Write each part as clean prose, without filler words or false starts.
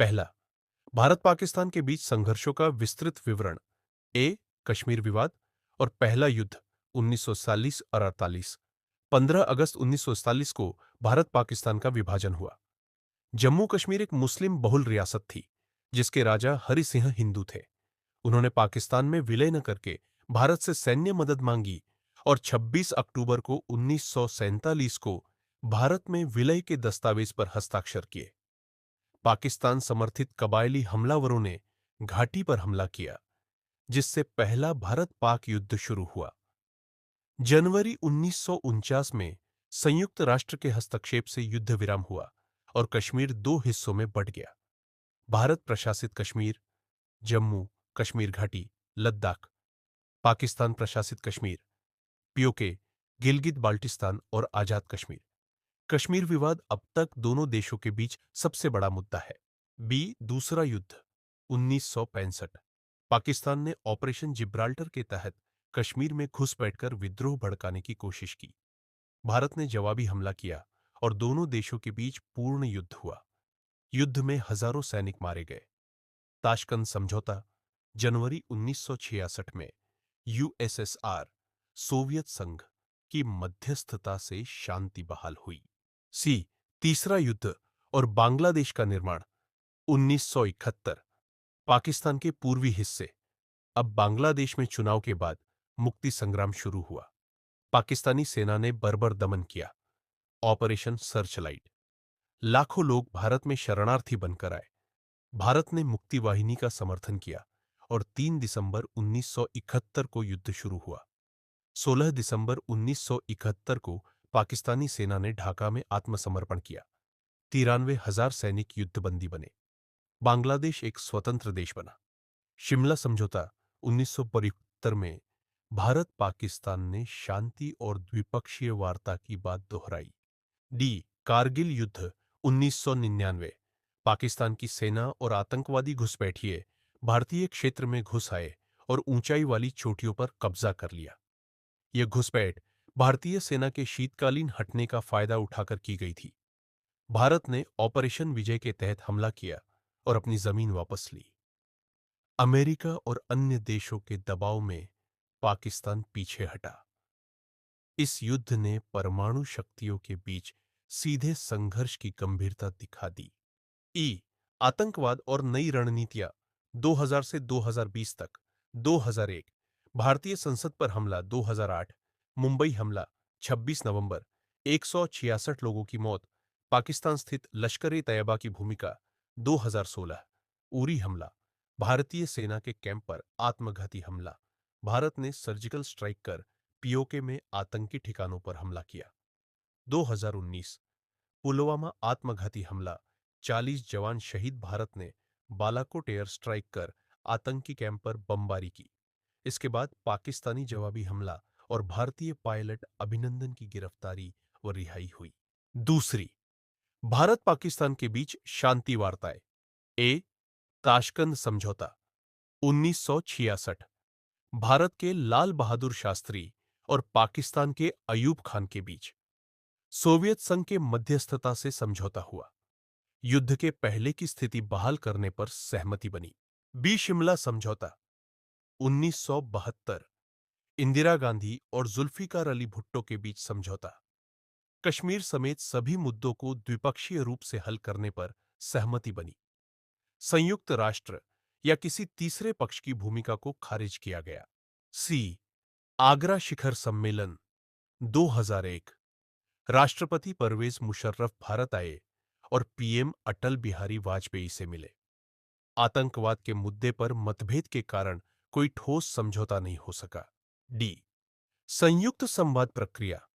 पहला, भारत पाकिस्तान के बीच संघर्षों का विस्तृत विवरण। ए, कश्मीर विवाद और पहला युद्ध 1947 और 48। 15 अगस्त 1947 को भारत पाकिस्तान का विभाजन हुआ। जम्मू कश्मीर एक मुस्लिम बहुल रियासत थी, जिसके राजा हरि सिंह हिंदू थे। उन्होंने पाकिस्तान में विलय न करके भारत से सैन्य मदद मांगी और 26 अक्टूबर को 1947 को भारत में विलय के दस्तावेज पर हस्ताक्षर किए। पाकिस्तान समर्थित कबायली हमलावरों ने घाटी पर हमला किया, जिससे पहला भारत-पाक युद्ध शुरू हुआ। जनवरी 1949 में संयुक्त राष्ट्र के हस्तक्षेप से युद्ध विराम हुआ और कश्मीर दो हिस्सों में बंट गया। भारत प्रशासित कश्मीर, जम्मू, कश्मीर घाटी, लद्दाख, पाकिस्तान प्रशासित कश्मीर, पीओके, गिलगित बाल्टिस्तान और आजाद कश्मीर। कश्मीर विवाद अब तक दोनों देशों के बीच सबसे बड़ा मुद्दा है। बी, दूसरा युद्ध 1965। पाकिस्तान ने ऑपरेशन जिब्राल्टर के तहत कश्मीर में घुसपैठकर विद्रोह भड़काने की कोशिश की। भारत ने जवाबी हमला किया और दोनों देशों के बीच पूर्ण युद्ध हुआ। युद्ध में हजारों सैनिक मारे गए। ताशकंद समझौता जनवरी 1966 में यूएसएसआर, सोवियत संघ की मध्यस्थता से शांति बहाल हुई। सी, तीसरा युद्ध और बांग्लादेश का निर्माण 1971। पाकिस्तान के पूर्वी हिस्से, अब बांग्लादेश में चुनाव के बाद मुक्ति संग्राम शुरू हुआ। पाकिस्तानी सेना ने बर्बर दमन किया। ऑपरेशन सर्चलाइट, लाखों लोग भारत में शरणार्थी बनकर आए। भारत ने मुक्ति वाहिनी का समर्थन किया और 3 दिसंबर 1971 को युद्ध शुरू हुआ। 16 दिसंबर 1971 को पाकिस्तानी सेना ने ढाका में आत्मसमर्पण किया। 93,000 सैनिक युद्धबंदी बने। बांग्लादेश एक स्वतंत्र देश बना। शिमला समझौता 1975 में भारत पाकिस्तान ने शांति और द्विपक्षीय वार्ता की बात दोहराई। डी, कारगिल युद्ध 1999। पाकिस्तान की सेना और आतंकवादी घुसपैठिए भारतीय क्षेत्र में घुस आए और ऊंचाई वाली चोटियों पर कब्जा कर लिया। यह घुसपैठ भारतीय सेना के शीतकालीन हटने का फायदा उठाकर की गई थी। भारत ने ऑपरेशन विजय के तहत हमला किया और अपनी जमीन वापस ली। अमेरिका और अन्य देशों के दबाव में पाकिस्तान पीछे हटा। इस युद्ध ने परमाणु शक्तियों के बीच सीधे संघर्ष की गंभीरता दिखा दी। ई, आतंकवाद और नई रणनीतियां 2000 से 2020 तक। 2001 भारतीय संसद पर हमला। 2008 मुंबई हमला 26 नवंबर, 166 लोगों की मौत। पाकिस्तान स्थित लश्कर-ए-तैयबा की भूमिका। 2016 उरी हमला, भारतीय सेना के कैंप पर आत्मघाती हमला। भारत ने सर्जिकल स्ट्राइक कर पीओके में आतंकी ठिकानों पर हमला किया। 2019 पुलवामा आत्मघाती हमला, 40 जवान शहीद। भारत ने बालाकोट एयर स्ट्राइक कर आतंकी कैंप पर बमबारी की। इसके बाद पाकिस्तानी जवाबी हमला और भारतीय पायलट अभिनंदन की गिरफ्तारी व रिहाई हुई। दूसरी, भारत पाकिस्तान के बीच शांति वार्ताएं। ए, ताशकंद समझौता 1966। भारत के लाल बहादुर शास्त्री और पाकिस्तान के अयूब खान के बीच सोवियत संघ के मध्यस्थता से समझौता हुआ। युद्ध के पहले की स्थिति बहाल करने पर सहमति बनी। बी, शिमला समझौता 1972। इंदिरा गांधी और जुल्फिकार अली भुट्टो के बीच समझौता। कश्मीर समेत सभी मुद्दों को द्विपक्षीय रूप से हल करने पर सहमति बनी। संयुक्त राष्ट्र या किसी तीसरे पक्ष की भूमिका को खारिज किया गया। सी, आगरा शिखर सम्मेलन 2001। राष्ट्रपति परवेज मुशर्रफ भारत आए और पीएम अटल बिहारी वाजपेयी से मिले। आतंकवाद के मुद्दे पर मतभेद के कारण कोई ठोस समझौता नहीं हो सका। डी, संयुक्त संवाद प्रक्रिया,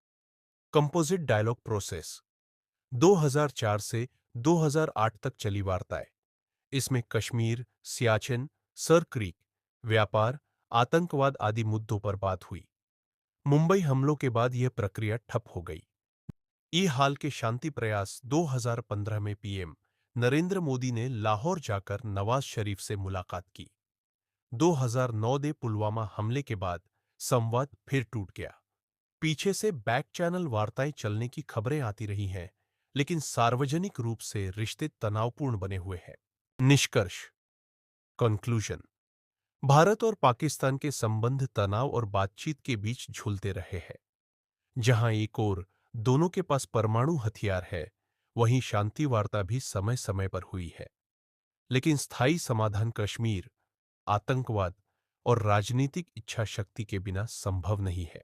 कंपोजिट डायलॉग प्रोसेस 2004 से 2008 तक चली वार्ताएं। इसमें कश्मीर, सियाचिन, सर क्रीक, व्यापार, आतंकवाद आदि मुद्दों पर बात हुई। मुंबई हमलों के बाद यह प्रक्रिया ठप हो गई। ये हाल के शांति प्रयास 2015 में पीएम नरेंद्र मोदी ने लाहौर जाकर नवाज शरीफ से मुलाकात की। 2009 के पुलवामा हमले के बाद संवाद फिर टूट गया। पीछे से बैक चैनल वार्ताएं चलने की खबरें आती रही हैं, लेकिन सार्वजनिक रूप से रिश्ते तनावपूर्ण बने हुए हैं। निष्कर्ष, कंक्लूजन। भारत और पाकिस्तान के संबंध तनाव और बातचीत के बीच झूलते रहे हैं। जहां एक ओर दोनों के पास परमाणु हथियार है, वहीं शांति वार्ता भी समय समय पर हुई है। लेकिन स्थायी समाधान कश्मीर, आतंकवाद और राजनीतिक इच्छा शक्ति के बिना संभव नहीं है।